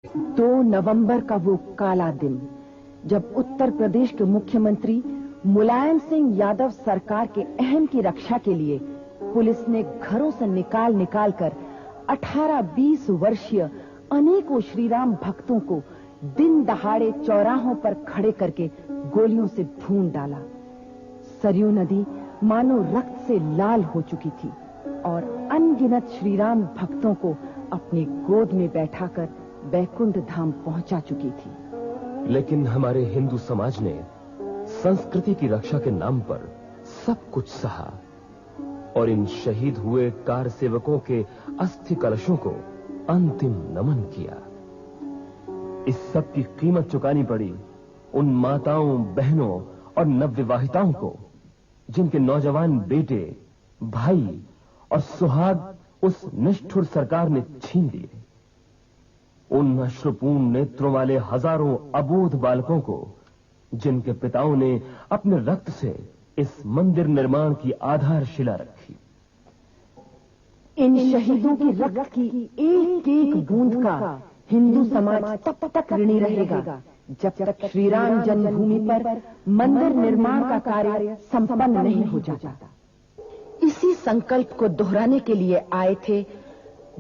2 नवंबर का वो काला दिन जब उत्तर प्रदेश के मुख्यमंत्री मुलायम सिंह यादव सरकार के अहम की रक्षा के लिए पुलिस ने घरों से निकाल कर 18-20 वर्षीय अनेकों श्रीराम भक्तों को दिन दहाड़े चौराहों पर खड़े करके गोलियों से भून डाला। सरयू नदी मानो रक्त से लाल हो चुकी थी और अनगिनत श्रीराम भक्तों को अपनी गोद में बैठाकर बैकुंठ धाम पहुंचा चुकी थी। लेकिन हमारे हिंदू समाज ने संस्कृति की रक्षा के नाम पर सब कुछ सहा और इन शहीद हुए कार सेवकों के अस्थि कलशों को अंतिम नमन किया। इस सब की कीमत चुकानी पड़ी उन माताओं, बहनों और नवविवाहिताओं को जिनके नौजवान बेटे, भाई और सुहाग उस निष्ठुर सरकार ने छीन लिए। उन अश्रुपूर्ण नेत्रों वाले हजारों अबोध बालकों को जिनके पिताओं ने अपने रक्त से इस मंदिर निर्माण की आधारशिला रखी। इन शहीदों की रक्त की एक-एक बूंद का हिंदू समाज तब तक ऋणी रहेगा जब तक श्री राम जन्मभूमि पर मंदिर निर्माण का कार्य संपन्न नहीं हो जाता। इसी संकल्प को दोहराने के लिए आए थे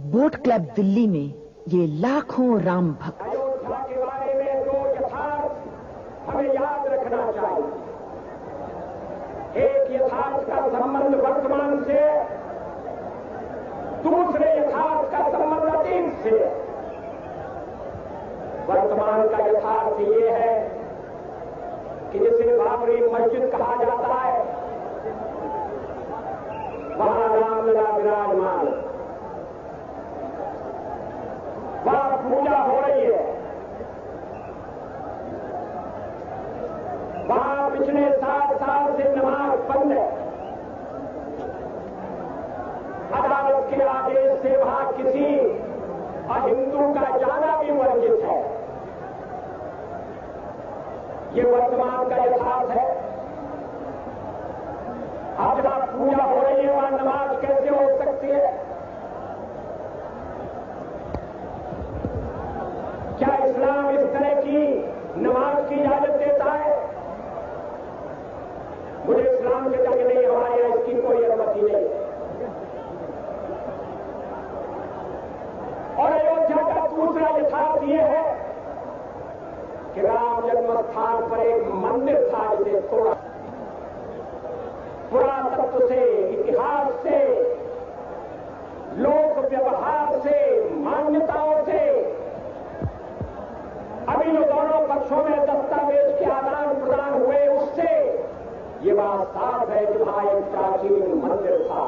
बोट क्लब दिल्ली में ये लाखों राम भक्त। अयोध्या के बारे में दो यथार्थ हमें याद रखना चाहिए। एक यथार्थ का संबंध वर्तमान से, दूसरे यथार्थ का संबंध अतीत से। वर्तमान का यथार्थ ये है कि जिसे बाबरी मस्जिद कहा जाता है, वहां रामलला विराजमान, वहां पूजा हो रही है। वहां पिछले 7 साल से नमाज बंद है। अदालत के आदेश से वहां किसी अहिंदू का जाना भी वर्जित है। ये वर्तमान का यथार्थ है। अब जहां पूजा हो रही है वहां नमाज कैसे हो सकती है? क्या इस्लाम इस तरह की नमाज की इजाजत देता है? मुझे इस्लाम के जगह नहीं, हमारे यहां इसकी कोई अनुमति नहीं है। और अयोध्या का दूसरा यथार्थ यह है कि राम जन्म स्थान पर एक मंदिर था जिसे तोड़ा। पुरातत्व से, इतिहास से, लोक व्यवहार से, मान्यताओं से अभी जो दोनों पक्षों में दस्तावेज के आदान प्रदान हुए उससे ये बात साफ है कि वहां एक प्राचीन मंदिर था।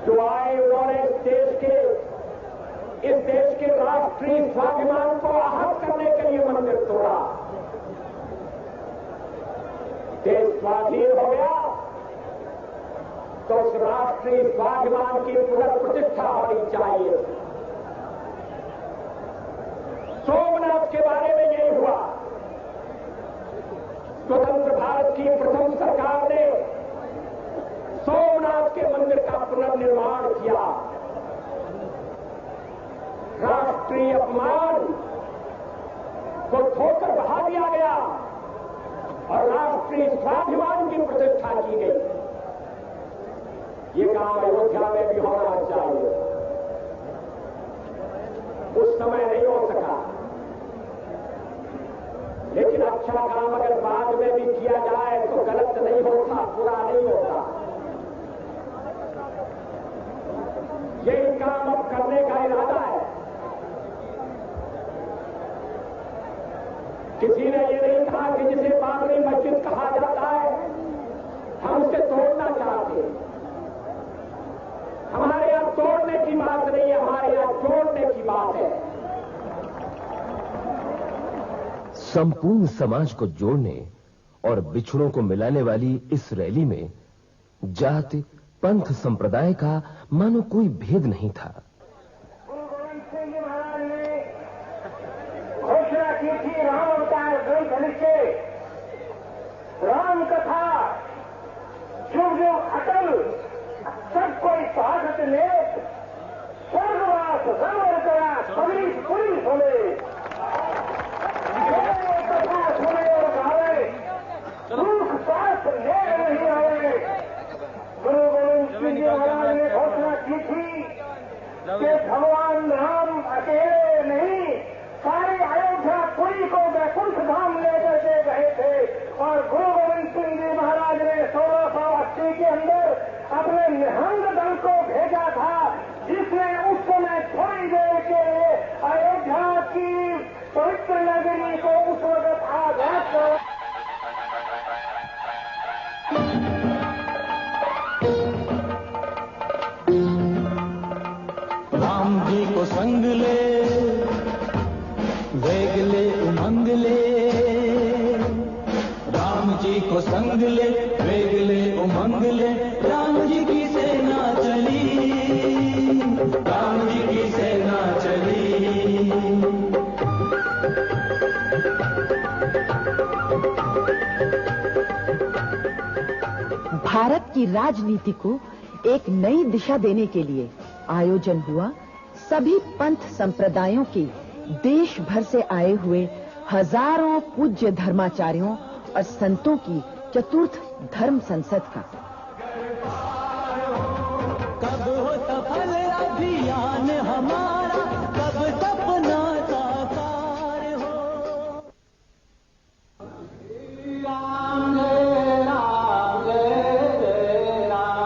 जो आए उन्होंने इस देश के राष्ट्रीय स्वाभिमान को आहत करने के लिए मंदिर तोड़ा। देश स्वाधीन हो गया तो उस राष्ट्रीय स्वाभिमान की पुनर्प्रतिष्ठा होनी चाहिए। सोमनाथ के बारे में यही हुआ। स्वतंत्र भारत की प्रथम सरकार ने सोमनाथ के मंदिर का पुनर्निर्माण किया। राष्ट्रीय अपमान को धोकर बहा दिया गया और राष्ट्रीय स्वाभिमान की प्रतिष्ठा की गई। ये काम अयोध्या में भी होना चाहिए। उस समय नहीं हो सका, लेकिन अच्छा काम अगर बाद में भी किया जाए तो गलत नहीं होता, बुरा नहीं होता। यही काम अब करने का इरादा है। किसी ने ये नहीं कहा कि जिसे बाबरी मस्जिद कहा जाता है हम उसे तोड़ना चाहते हैं। हमारे यहां तोड़ने की बात नहीं है, हमारे यहां जोड़ने की बात है। संपूर्ण समाज को जोड़ने और बिछड़ों को मिलाने वाली इस रैली में जाति, पंथ, संप्रदाय का मानो कोई भेद नहीं था। गुरु गोविंद सिंह जी महाराज ने घोषणा की थी राम अवतार ग्रंथ लिखे, राम कथा जुग जुग अटल, सब कोई स्वागत ले, स्वर्गवास रावण करा निहंग दल को भेजा था, जिसने उस समय थोड़ी देर के लिए अयोध्या की पवित्र नगरी को उस वक्त आजाद कर राम जी को संग ले, वेग ले, उमंग ले, राम जी को संग ले, वेग ले, उमंग ले, राम जी की सेना चली, राम जी की सेना चली। भारत की राजनीति को एक नई दिशा देने के लिए आयोजन हुआ सभी पंथ संप्रदायों के देश भर से आए हुए हजारों पूज्य धर्माचार्यों और संतों की चतुर्थ धर्म संसद का। कब हो सफल अभियान हमारा, कब सपना साकार हो। राम जय राम, जय जय राम,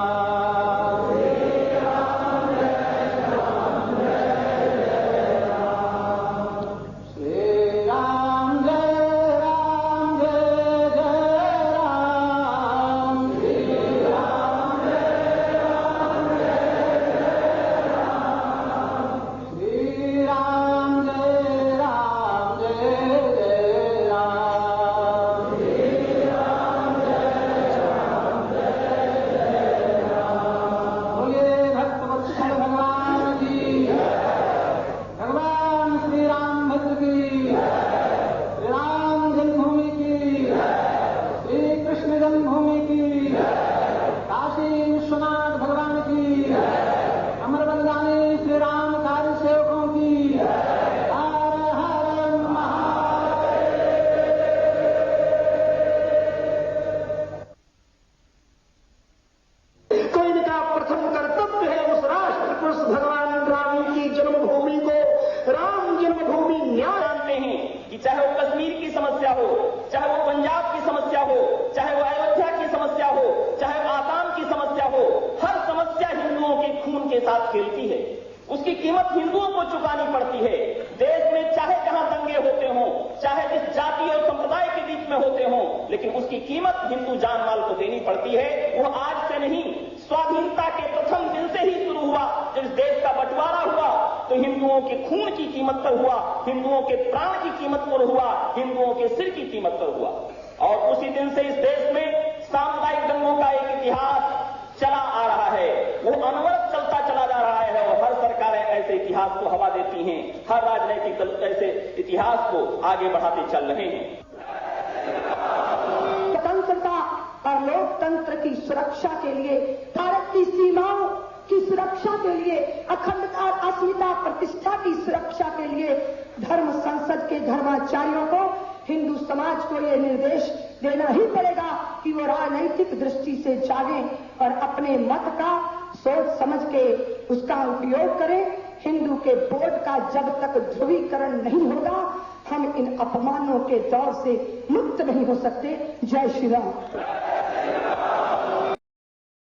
श्री राम जय राम, जय जय राम, श्री राम जय राम, जय जय राम, श्री राम जय राम, जय जय राम, श्री राम जय राम, जय जय राम, श्री राम जय राम, जय जय राम। बोलिए भक्तवत्सल भगवान की, भगवान श्री रामभद्र की, श्री राम जन्मभूमि की, श्री कृष्ण जन्मभूमि की, काशी विश्वनाथ भगवान की, अमर बलिदानी श्री राम कार्य सेवकों की, हर हर महादेव। तो इनका प्रथम कर्तव्य है उस राष्ट्र को, उस भगवान राम की जन्मभूमि को राम जन्मभूमि न्याय जानते हैं कि चाहे वो कश्मीर की समस्या हो, चाहे वो पंजाब की समस्या हो, चाहे वो अयोध्या की समस्या हो, चाहे वो आसाम की समस्या हो, हर समस्या हिंदुओं के खून के साथ खेलती है। उसकी कीमत हिंदुओं को चुकानी पड़ती है। देश में चाहे जहां दंगे होते हों, चाहे जिस जाति और संप्रदाय के बीच में होते हों, लेकिन उसकी कीमत हिंदू जान माल को देनी पड़ती है। वो आज से नहीं, स्वाधीनता के प्रथम दिन से ही शुरू हुआ। जब इस देश का बंटवारा हुआ तो हिंदुओं के खून की कीमत पर हुआ, हिंदुओं के प्राण की कीमत पर हुआ, हिंदुओं के सिर की कीमत पर हुआ। और उसी दिन से इस देश में सामुदायिक दंगों का एक इतिहास चला आ रहा है, वो अनवरत चलता चला जा रहा है। और हर सरकारें ऐसे इतिहास को हवा देती हैं, हर राजनीतिक दल ऐसे इतिहास को आगे बढ़ाते चल रहे हैं। स्वतंत्रता और लोकतंत्र की सुरक्षा के लिए, भारत की सीमाओं की सुरक्षा के लिए, अखंडता, अस्मिता, प्रतिष्ठा की सुरक्षा के लिए धर्म संसद के धर्माचार्यों को, हिंदू समाज को यह निर्देश देना ही पड़ेगा कि वो राजनैतिक दृष्टि से जागें और अपने मत का सोच समझ के उसका उपयोग करें। हिंदू के वोट का जब तक ध्रुवीकरण नहीं होगा, हम इन अपमानों के दौर से मुक्त नहीं हो सकते। जय श्री राम।